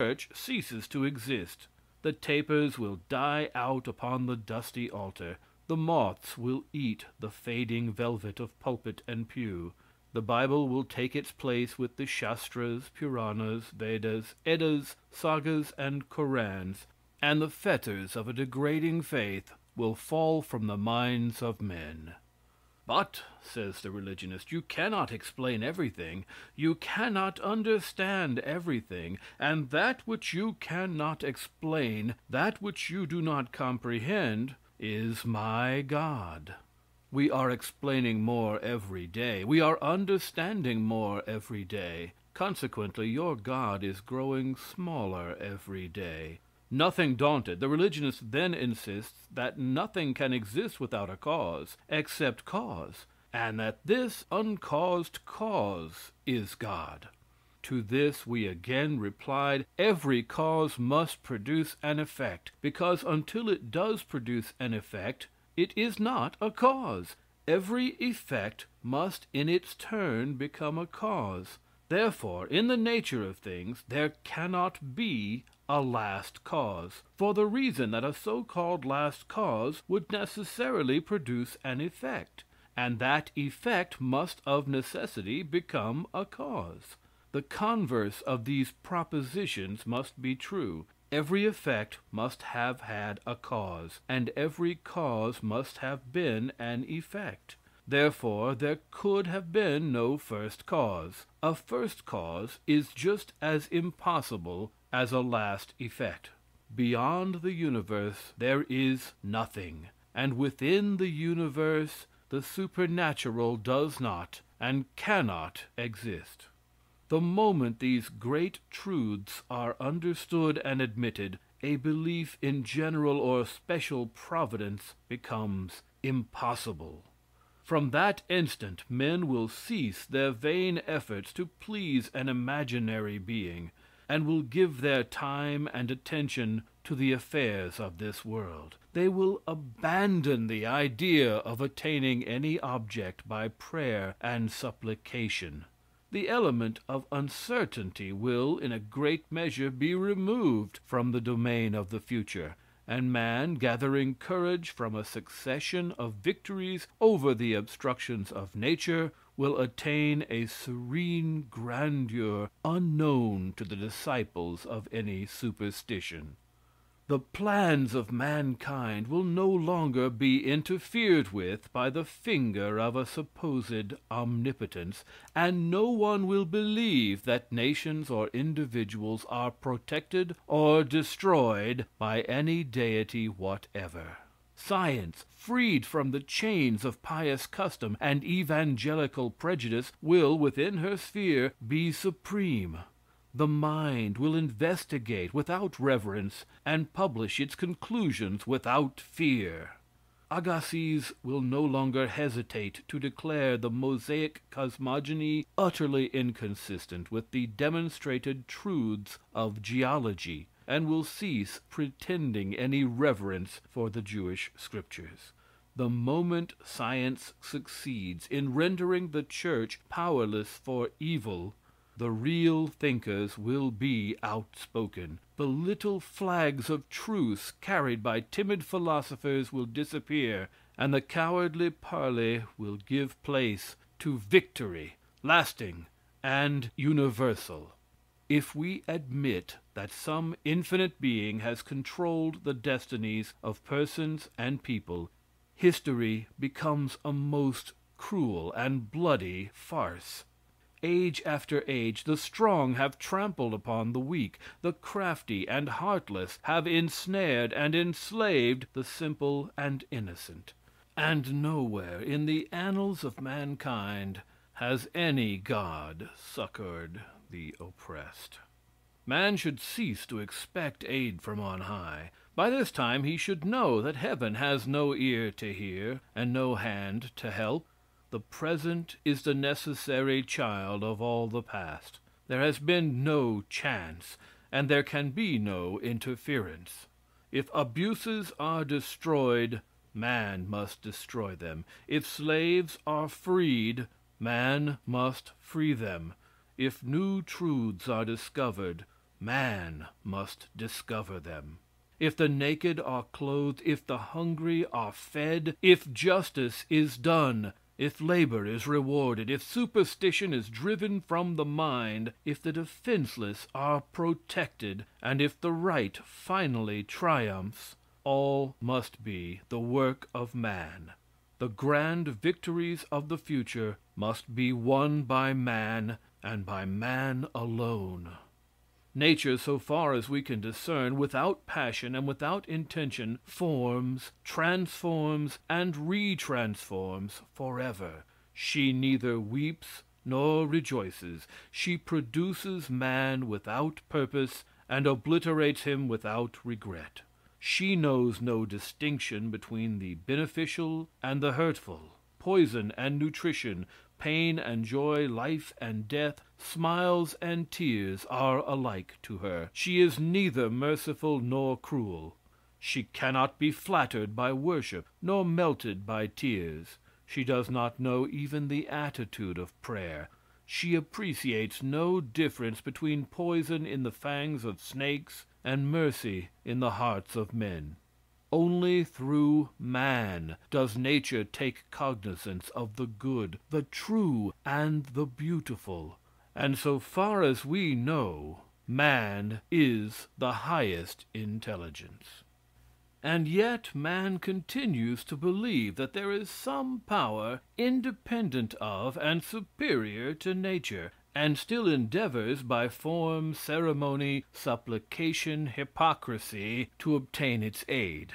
church ceases to exist. The tapers will die out upon the dusty altar. The moths will eat the fading velvet of pulpit and pew. The Bible will take its place with the Shastras, Puranas, Vedas, Eddas, Sagas, and Korans, and the fetters of a degrading faith will fall from the minds of men. But, says the religionist, you cannot explain everything, you cannot understand everything, and that which you cannot explain, that which you do not comprehend, is my God. We are explaining more every day. We are understanding more every day. Consequently, your God is growing smaller every day. Nothing daunted, the religionist then insists that nothing can exist without a cause, except cause, and that this uncaused cause is God. To this we again replied, every cause must produce an effect, because until it does produce an effect, it is not a cause. Every effect must in its turn become a cause. Therefore, in the nature of things, there cannot be a last cause, for the reason that a so-called last cause would necessarily produce an effect, and that effect must of necessity become a cause. The converse of these propositions must be true. Every effect must have had a cause, and every cause must have been an effect. Therefore, there could have been no first cause. A first cause is just as impossible as a last effect. Beyond the universe there is nothing, and within the universe the supernatural does not and cannot exist. The moment these great truths are understood and admitted, a belief in general or special providence becomes impossible. From that instant men will cease their vain efforts to please an imaginary being, and will give their time and attention to the affairs of this world. They will abandon the idea of attaining any object by prayer and supplication. The element of uncertainty will, in a great measure, be removed from the domain of the future, and man, gathering courage from a succession of victories over the obstructions of nature, will attain a serene grandeur unknown to the disciples of any superstition. The plans of mankind will no longer be interfered with by the finger of a supposed omnipotence, and no one will believe that nations or individuals are protected or destroyed by any deity whatever. Science, freed from the chains of pious custom and evangelical prejudice, will, within her sphere, be supreme. The mind will investigate without reverence, and publish its conclusions without fear. Agassiz will no longer hesitate to declare the Mosaic cosmogony utterly inconsistent with the demonstrated truths of geology, and will cease pretending any reverence for the Jewish scriptures. The moment science succeeds in rendering the church powerless for evil, the real thinkers will be outspoken. The little flags of truce carried by timid philosophers will disappear, and the cowardly parley will give place to victory, lasting and universal. If we admit that some infinite being has controlled the destinies of persons and people, history becomes a most cruel and bloody farce. Age after age the strong have trampled upon the weak, the crafty and heartless have ensnared and enslaved the simple and innocent, and nowhere in the annals of mankind has any God succored the oppressed. Man should cease to expect aid from on high. By this time he should know that heaven has no ear to hear and no hand to help. The present is the necessary child of all the past. There has been no chance, and there can be no interference. If abuses are destroyed, man must destroy them. If slaves are freed, man must free them. If new truths are discovered, man must discover them. If the naked are clothed, if the hungry are fed, if justice is done, if labor is rewarded, if superstition is driven from the mind, if the defenseless are protected, and if the right finally triumphs, all must be the work of man. The grand victories of the future must be won by man, and by man alone. Nature, so far as we can discern, without passion and without intention, forms, transforms, and retransforms forever. She neither weeps nor rejoices. She produces man without purpose and obliterates him without regret. She knows no distinction between the beneficial and the hurtful, poison and nutrition, pain and joy, life and death, smiles and tears are alike to her. She is neither merciful nor cruel. She cannot be flattered by worship, nor melted by tears. She does not know even the attitude of prayer. She appreciates no difference between poison in the fangs of snakes and mercy in the hearts of men. Only through man does nature take cognizance of the good, the true, and the beautiful. And so far as we know, man is the highest intelligence. And yet man continues to believe that there is some power independent of and superior to nature, and still endeavors by form, ceremony, supplication, hypocrisy, to obtain its aid.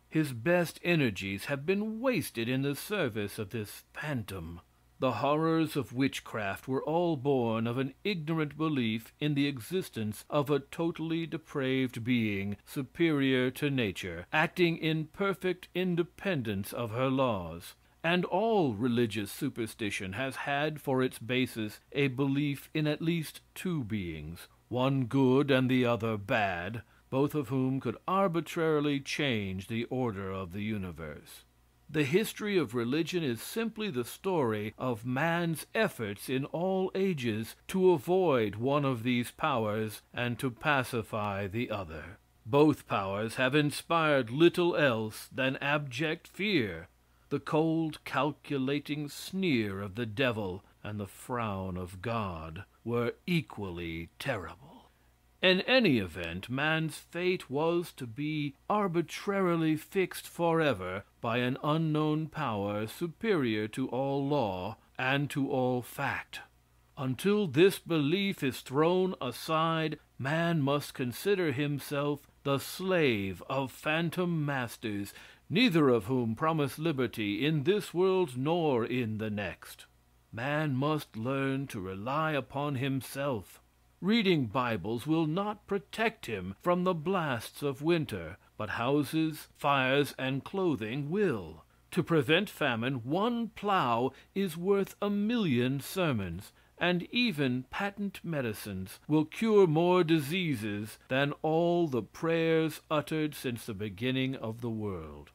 His best energies have been wasted in the service of this phantom. The horrors of witchcraft were all born of an ignorant belief in the existence of a totally depraved being, superior to nature, acting in perfect independence of her laws. And all religious superstition has had for its basis a belief in at least two beings, one good and the other bad, both of whom could arbitrarily change the order of the universe. The history of religion is simply the story of man's efforts in all ages to avoid one of these powers and to pacify the other. Both powers have inspired little else than abject fear. The cold, calculating sneer of the devil and the frown of God were equally terrible. In any event, man's fate was to be arbitrarily fixed forever by an unknown power superior to all law and to all fact. Until this belief is thrown aside, man must consider himself the slave of phantom masters, neither of whom promise liberty in this world nor in the next. Man must learn to rely upon himself. Reading Bibles will not protect him from the blasts of winter, but houses, fires, and clothing will. To prevent famine, one plow is worth 1,000,000 sermons, and even patent medicines will cure more diseases than all the prayers uttered since the beginning of the world.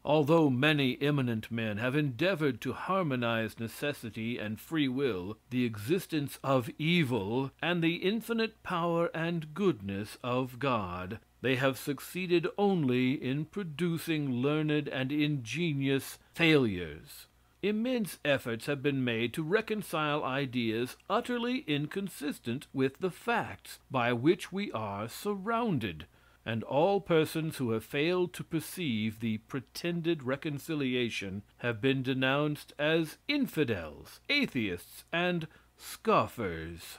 Although many eminent men have endeavored to harmonize necessity and free will, the existence of evil, and the infinite power and goodness of God, they have succeeded only in producing learned and ingenious failures. Immense efforts have been made to reconcile ideas utterly inconsistent with the facts by which we are surrounded, and all persons who have failed to perceive the pretended reconciliation have been denounced as infidels, atheists, and scoffers.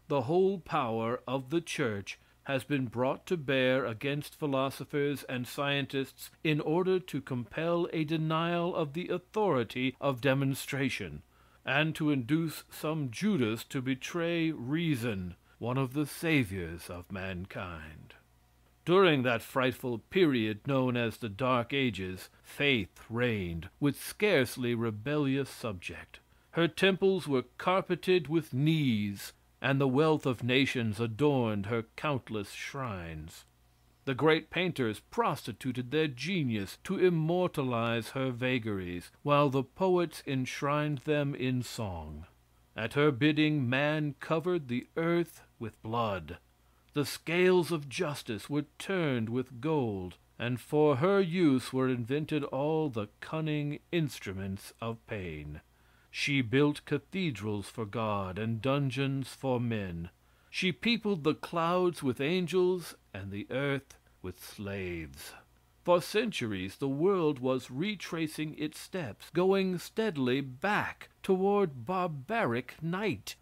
The whole power of the church has been brought to bear against philosophers and scientists in order to compel a denial of the authority of demonstration, and to induce some Judas to betray reason, one of the saviors of mankind. During that frightful period known as the Dark Ages, faith reigned with scarcely rebellious subject. Her temples were carpeted with knees, and the wealth of nations adorned her countless shrines. The great painters prostituted their genius to immortalize her vagaries, while the poets enshrined them in song. At her bidding, man covered the earth with blood. the scales of justice were turned with gold, and for her use were invented all the cunning instruments of pain. She built cathedrals for God and dungeons for men. She peopled the clouds with angels and the earth with slaves. For centuries the world was retracing its steps, going steadily back toward barbaric night.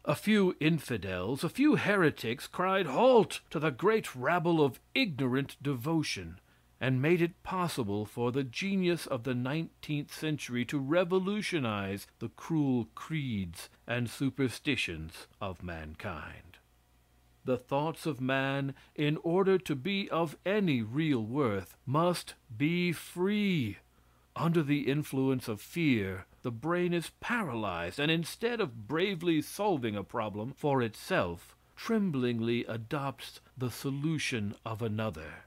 A few infidels, a few heretics cried halt to the great rabble of ignorant devotion, and made it possible for the genius of the 19th century to revolutionize the cruel creeds and superstitions of mankind. The thoughts of man, in order to be of any real worth, must be free. Under the influence of fear, the brain is paralyzed, and instead of bravely solving a problem for itself, tremblingly adopts the solution of another.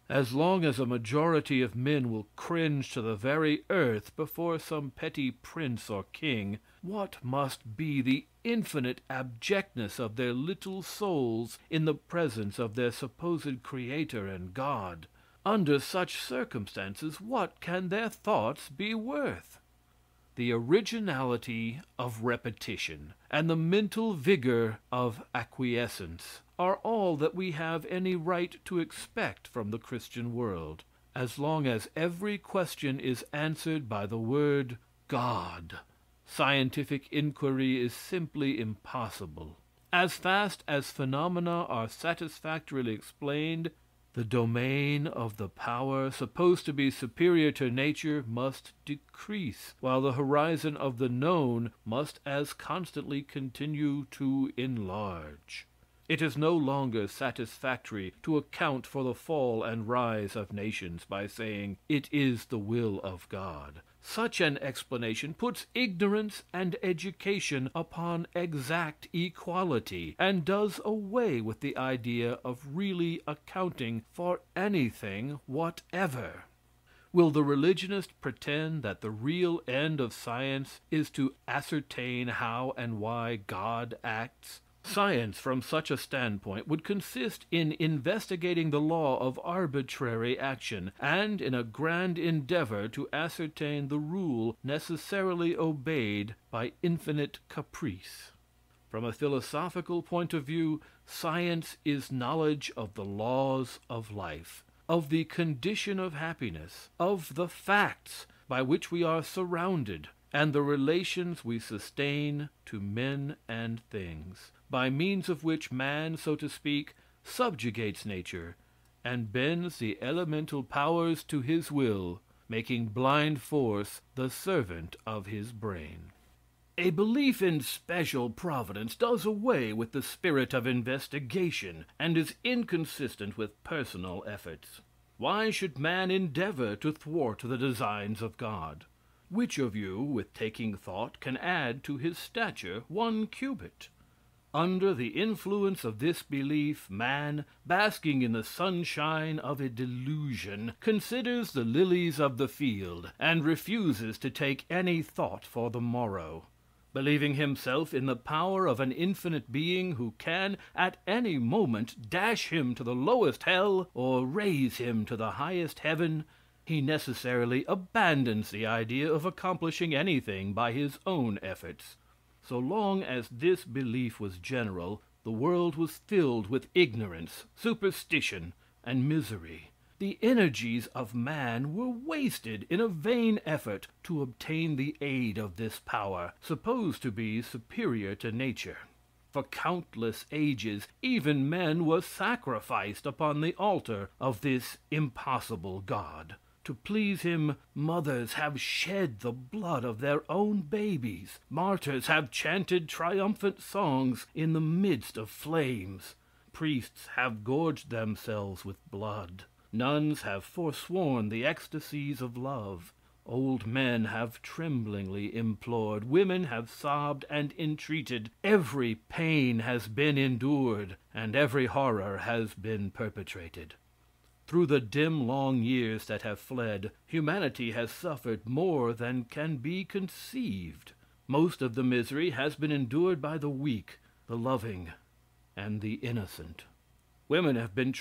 As long as a majority of men will cringe to the very earth before some petty prince or king, what must be the infinite abjectness of their little souls in the presence of their supposed Creator and God? Under such circumstances, what can their thoughts be worth? The originality of repetition and the mental vigor of acquiescence are all that we have any right to expect from the Christian world, as long as every question is answered by the word God. Scientific inquiry is simply impossible. As fast as phenomena are satisfactorily explained, the domain of the power supposed to be superior to nature must decrease, while the horizon of the known must as constantly continue to enlarge. It is no longer satisfactory to account for the fall and rise of nations by saying, "It is the will of God." Such an explanation puts ignorance and education upon exact equality, and does away with the idea of really accounting for anything whatever. Will the religionist pretend that the real end of science is to ascertain how and why God acts? Science, from such a standpoint, would consist in investigating the law of arbitrary action, and in a grand endeavor to ascertain the rule necessarily obeyed by infinite caprice. From a philosophical point of view, science is knowledge of the laws of life, of the condition of happiness, of the facts by which we are surrounded, and the relations we sustain to men and things, by means of which man, so to speak, subjugates nature, and bends the elemental powers to his will, making blind force the servant of his brain. A belief in special providence does away with the spirit of investigation, and is inconsistent with personal efforts. Why should man endeavor to thwart the designs of God? Which of you, with taking thought, can add to his stature 1 cubit? Under the influence of this belief, man, basking in the sunshine of a delusion, considers the lilies of the field, and refuses to take any thought for the morrow. Believing himself in the power of an infinite being who can, at any moment, dash him to the lowest hell, or raise him to the highest heaven, he necessarily abandons the idea of accomplishing anything by his own efforts. So long as this belief was general, the world was filled with ignorance, superstition, and misery. The energies of man were wasted in a vain effort to obtain the aid of this power, supposed to be superior to nature. For countless ages, even men were sacrificed upon the altar of this impossible God. To please him, mothers have shed the blood of their own babies. Martyrs have chanted triumphant songs in the midst of flames. Priests have gorged themselves with blood. Nuns have forsworn the ecstasies of love. Old men have tremblingly implored. Women have sobbed and entreated. Every pain has been endured, and every horror has been perpetrated. Through the dim long years that have fled, humanity has suffered more than can be conceived. Most of the misery has been endured by the weak, the loving, and the innocent. Women have been